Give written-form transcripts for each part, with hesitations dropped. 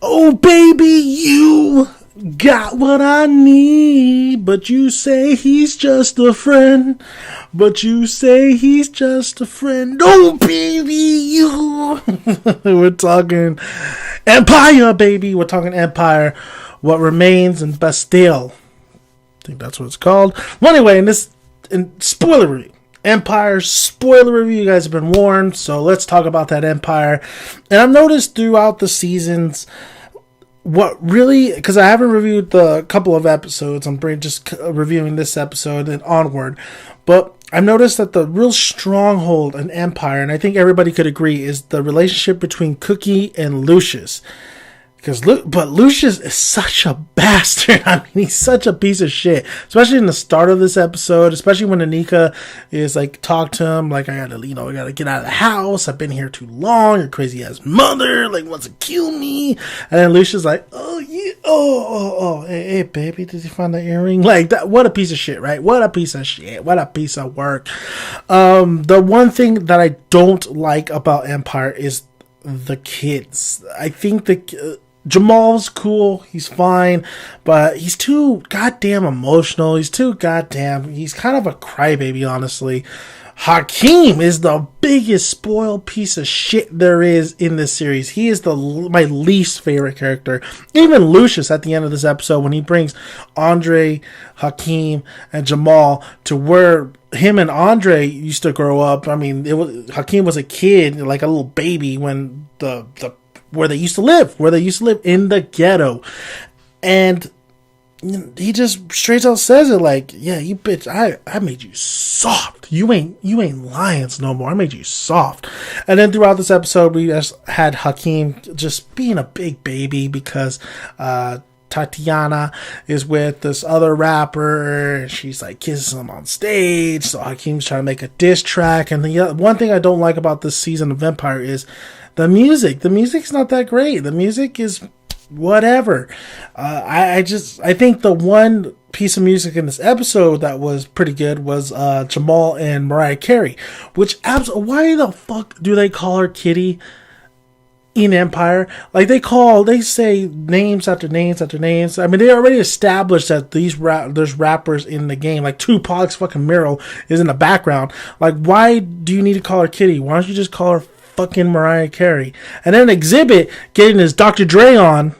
Oh, baby, you got what I need, but you say he's just a friend. But you say he's just a friend. Oh, baby, you. We're talking Empire, baby. We're talking Empire. What Remains in Bestial. I think that's what it's called. Well, anyway, in spoiler review. Empire spoiler review. You guys have been warned, so let's talk about that Empire. And I've noticed throughout the seasons, what really, because I haven't reviewed the couple of episodes, I'm just reviewing this episode and onward, but I've noticed that the real stronghold in Empire, and I think everybody could agree, is the relationship between Cookie and Lucious. But Lucious is such a bastard. I mean, he's such a piece of shit. Especially in the start of this episode. Especially when Anika is like, talk to him. Like, I gotta get out of the house. I've been here too long. Your crazy ass mother, like, wants to kill me. And then Lucious like, oh, yeah. Oh. Hey, baby, did you find the earring? Like, that. What a piece of shit, right? What a piece of shit. What a piece of work. The one thing that I don't like about Empire is the kids. I think Jamal's cool, he's fine, but he's too goddamn emotional, he's kind of a crybaby, honestly. Hakeem is the biggest spoiled piece of shit there is in this series. He is my least favorite character. Even Lucious at the end of this episode, when he brings Andre, Hakeem, and Jamal to where him and Andre used to grow up. I mean, Hakeem was a kid, like a little baby, when where they used to live in the ghetto. And he just straight out says it like, yeah, you bitch, I made you soft. You ain't lions no more. I made you soft. And then throughout this episode, we just had Hakeem just being a big baby because Tatiana is with this other rapper, and she's like kissing him on stage. So Hakeem's trying to make a diss track. And the one thing I don't like about this season of Empire is the music. The music's not that great. The music is whatever. I think the one piece of music in this episode that was pretty good was Jamal and Mariah Carey. Why the fuck do they call her Kitty in Empire? Like, they say names after names after names. I mean, they already established that there's rappers in the game. Like, Tupac's fucking mural is in the background. Like, why do you need to call her Kitty? Why don't you just call her fucking Mariah Carey? And then Exhibit getting his Dr. Dre on.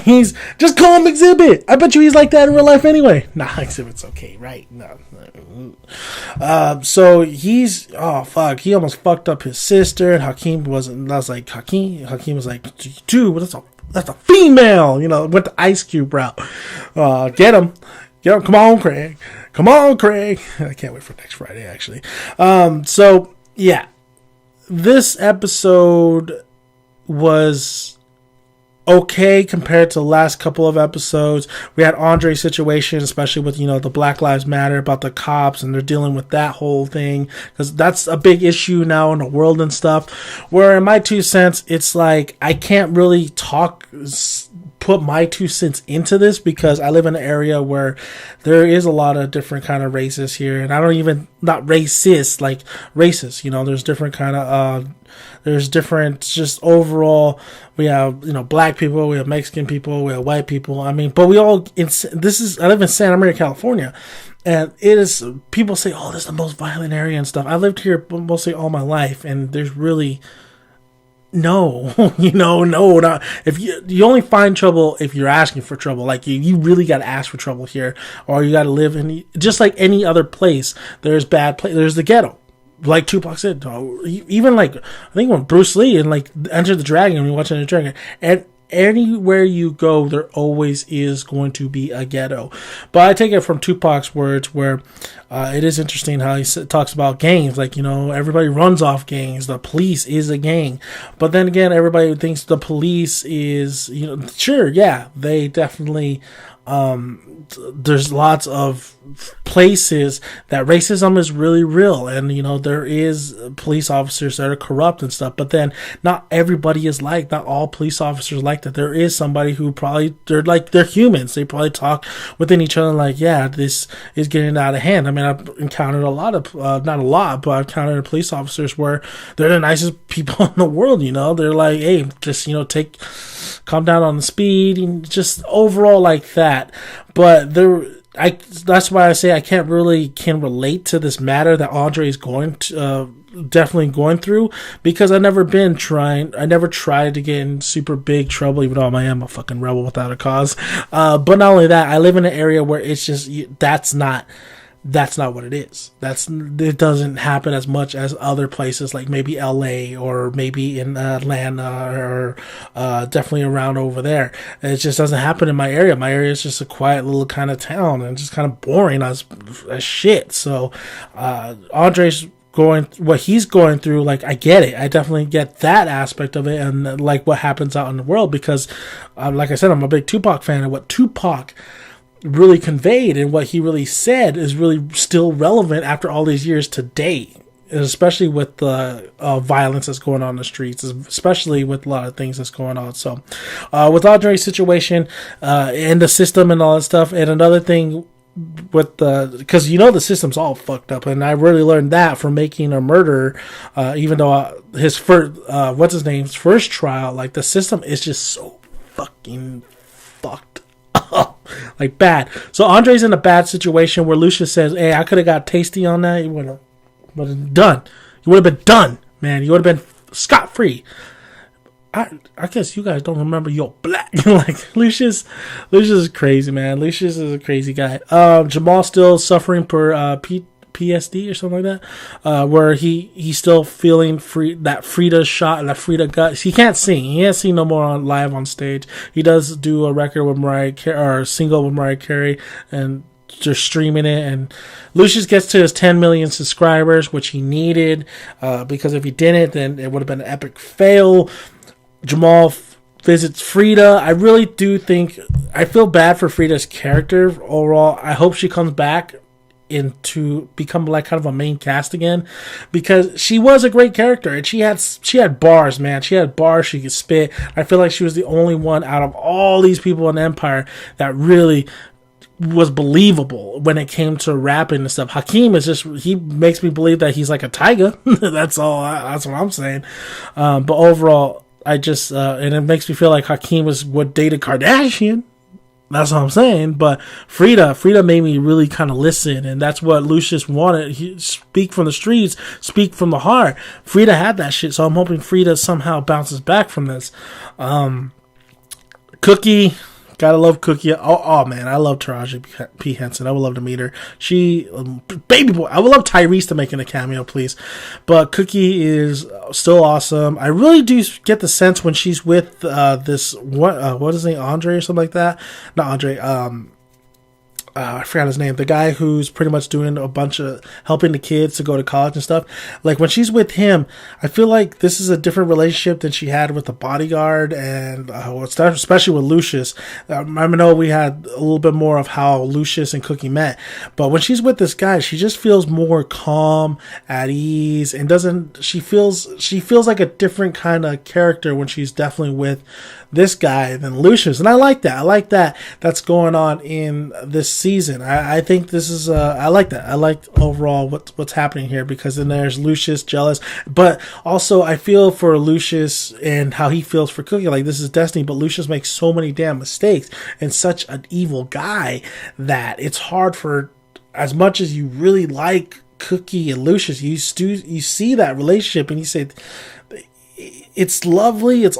He's just call him Exhibit. I bet you he's like that in real life anyway. Nah, Exhibit's okay, right? No. So he almost fucked up his sister, and Hakeem wasn't. I was like, Hakeem was like, dude, that's a female. Went the Ice Cube route. Get him. Come on, Craig. I can't wait for next Friday, actually. So yeah, this episode was okay compared to the last couple of episodes. We had Andre's situation, especially with, the Black Lives Matter, about the cops, and they're dealing with that whole thing, because that's a big issue now in the world and stuff, where in my 2 cents, it's like, I can't really put my 2 cents into this, because I live in an area where there is a lot of different kind of races here, and not racist, like racist, there's different kind of, there's different, just overall, we have, black people, we have Mexican people, we have white people. I mean, but I live in Santa Maria, California, and it is, people say, oh, this is the most violent area and stuff. I lived here mostly all my life, and there's really no, not, if you only find trouble if you're asking for trouble. Like, you really got to ask for trouble here, or you got to live in, just like any other place, there's there's the ghetto. Like Tupac said, even like, I think when Bruce Lee and like Enter the Dragon, when you watch Enter the Dragon, and anywhere you go, there always is going to be a ghetto. But I take it from Tupac's words, where it is interesting how he talks about gangs. Like, everybody runs off gangs. The police is a gang. But then again, everybody thinks the police is, sure, yeah, they definitely, there's lots of places that racism is really real, and there is police officers that are corrupt and stuff, but then not everybody is not all police officers like that. There is somebody who probably, they're humans, they probably talk within each other like, yeah, this is getting out of hand. I mean, I've encountered a lot of, not a lot, but I've encountered police officers where they're the nicest people in the world, you know? They're like, hey, just, you know, calm down on the speed, and just overall like that. But that's why I say I can relate to this matter that Andre is definitely going through, because I never tried to get in super big trouble, even though I am a fucking rebel without a cause. But not only that, I live in an area where it's just, that's not what it is. It doesn't happen as much as other places, like maybe LA or maybe in Atlanta or definitely around over there. It just doesn't happen in my area. My area is just a quiet little kind of town and just kind of boring as shit. So Andre's what he's going through, like, I get it. I definitely get that aspect of it, and like what happens out in the world, because like I said, I'm a big Tupac fan, and what Tupac really conveyed and what he really said is really still relevant after all these years today, especially with the violence that's going on in the streets, especially with a lot of things that's going on. So with Andre's situation and the system and all that stuff, and another thing with because you know the system's all fucked up, and I really learned that from Making a Murderer. Even though his first trial, like, the system is just so fucking fucked up, like bad. So Andre's in a bad situation where Lucious says, "Hey, I could have got Tasty on that. You would have done. You would have been done, man. You would have been scot free." I guess you guys don't remember your black. Like, Lucious is crazy, man. Lucious is a crazy guy. Jamal still suffering for PSD or something like that, where he's still feeling that Frida shot and that Frida gut. He can't sing. He can't sing no more live on stage. He does do a record with Mariah Carey, or a single with Mariah Carey, and just streaming it. And Lucious gets to his 10 million subscribers, which he needed, because if he didn't, then it would have been an epic fail. Jamal visits Frida. I really do think, I feel bad for Frida's character overall. I hope she comes back to become like kind of a main cast again, because she was a great character, and she had bars, man. She had bars. She could spit. I feel like she was the only one out of all these people in Empire that really was believable when it came to rapping and stuff. Hakeem he makes me believe that he's like a tiger. That's what I'm saying. But overall, I just, and it makes me feel like Hakeem was what dated Kardashian. That's what I'm saying. But Frida made me really kind of listen, and that's what Lucious wanted. He speak from the streets, speak from the heart. Frida had that shit, so I'm hoping Frida somehow bounces back from this. Cookie, gotta love Cookie. Oh man, I love Taraji P. Henson. I would love to meet her. She, baby boy. I would love Tyrese to make in a cameo, please. But Cookie is still awesome. I really do get the sense when she's with this what is his name, Andre or something like that. Not Andre. I forgot his name. The guy who's pretty much doing a bunch of helping the kids to go to college and stuff. Like, when she's with him, I feel like this is a different relationship than she had with the bodyguard, and especially with Lucious. I know we had a little bit more of how Lucious and Cookie met, but when she's with this guy, she just feels more calm, at ease, and she feels like a different kind of character when she's definitely with this guy than Lucious. And I like that. I like that that's going on in this season. I think this is I like that. I like overall what's happening here, because then there's Lucious jealous, but also I feel for Lucious and how he feels for Cookie. Like, this is destiny, but Lucious makes so many damn mistakes and such an evil guy that it's hard for, as much as you really like Cookie and Lucious, you see that relationship and you say, it's lovely. It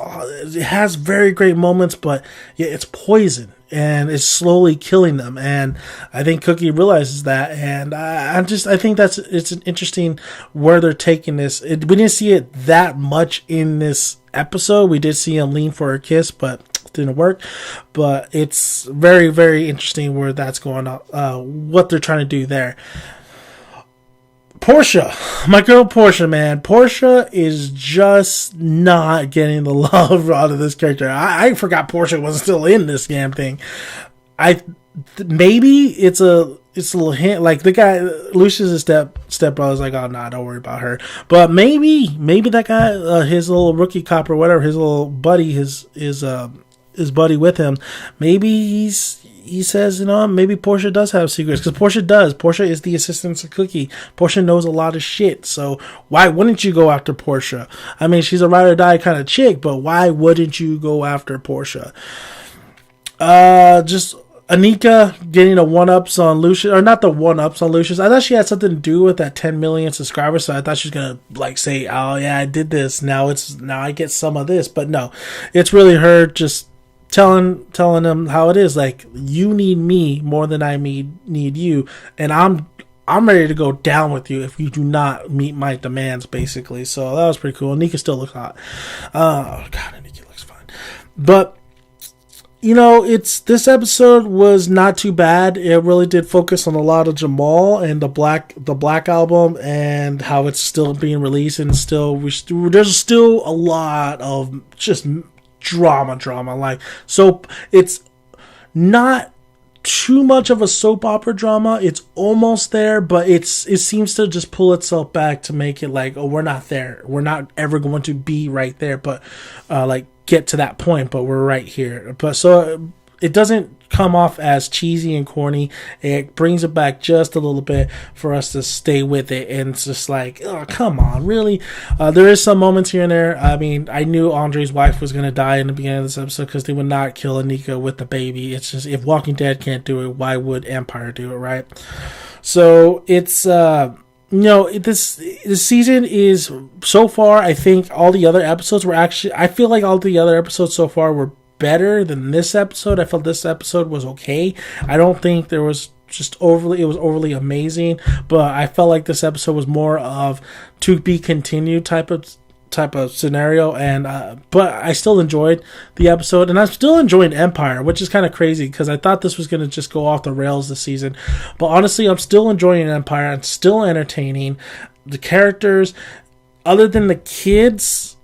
has very great moments, but yeah, it's poison and it's slowly killing them. And I think Cookie realizes that. And I think it's an interesting where they're taking this. We didn't see it that much in this episode. We did see him lean for a kiss, but it didn't work. But it's very, very interesting where that's going on, what they're trying to do there. Portia, my girl Portia, man. Portia is just not getting the love out of this character. I forgot Portia was still in this damn thing. Maybe it's a little hint, like the guy Lucius' stepbrother's like, oh nah, don't worry about her. But maybe that guy, his little rookie cop or whatever, his little buddy, his his buddy with him, maybe he says, maybe Portia does have secrets, because Portia does. Portia is the assistant to Cookie. Portia knows a lot of shit, so why wouldn't you go after Portia? I mean, she's a ride or die kind of chick, but why wouldn't you go after Portia? Just Anika getting the one-ups on Lucious, or not the one-ups on Lucious. I thought she had something to do with that 10 million subscribers, so I thought she was gonna like say, "Oh yeah, I did this. Now I get some of this." But no, it's really her just telling them how it is. Like, you need me more than I need you, and I'm ready to go down with you if you do not meet my demands, basically. So that was pretty cool. Anika still looks hot. Oh god, Anika looks fine, but. This episode was not too bad. It really did focus on a lot of Jamal and the Black album and how it's still being released, and there's still a lot of just drama. Like, so it's not too much of a soap opera drama. It's almost there, but it seems to just pull itself back to make it like, oh, we're not there. We're not ever going to be right there, but get to that point, but we're right here. But so it doesn't come off as cheesy and corny. It brings it back just a little bit for us to stay with it, and it's just like, oh, come on, really? There is some moments here and there. I mean, I knew Andre's wife was going to die in the beginning of this episode, because they would not kill Anika with the baby. It's just, if Walking Dead can't do it, why would Empire do it, right? So it's this season is, so far, I think all the other episodes were actually, I feel like all the other episodes so far were better than this episode. I felt this episode was okay. I don't think there was overly amazing, but I felt like this episode was more of to be continued type of scenario, and but I still enjoyed the episode, and I'm still enjoying Empire, which is kind of crazy because I thought this was going to just go off the rails this season, but honestly, I'm still enjoying Empire. It's still entertaining. The characters, other than the kids,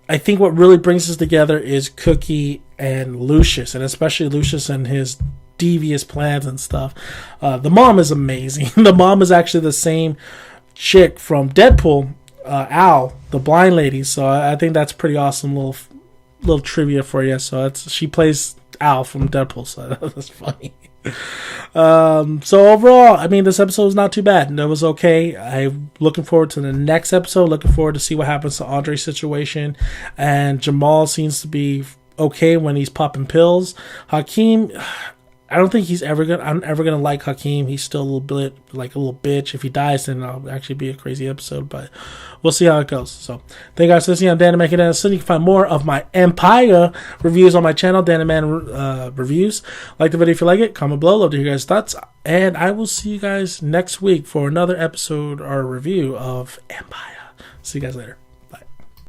I think what really brings us together is Cookie and Lucious, and especially Lucious and his devious plans and stuff. The mom is amazing. The mom is actually the same chick from Deadpool, Al, the blind lady. So I think that's pretty awesome little trivia for you. So she plays Al from Deadpool, so that's funny. So overall, I mean, this episode was not too bad. It was okay. I'm looking forward to the next episode. Looking forward to see what happens to Andre's situation. And Jamal seems to be okay when he's popping pills. Hakeem, I don't think I'm ever gonna like Hakeem. He's still a little bit like a little bitch. If he dies, then it'll actually be a crazy episode, but we'll see how it goes. So thank you guys for listening. I'm Dan the Man. You can find more of my Empire reviews on my channel, Dan the Man Reviews. Like the video if you like it, comment below. Love to hear your guys' thoughts, and I will see you guys next week for another episode or review of Empire. See you guys later.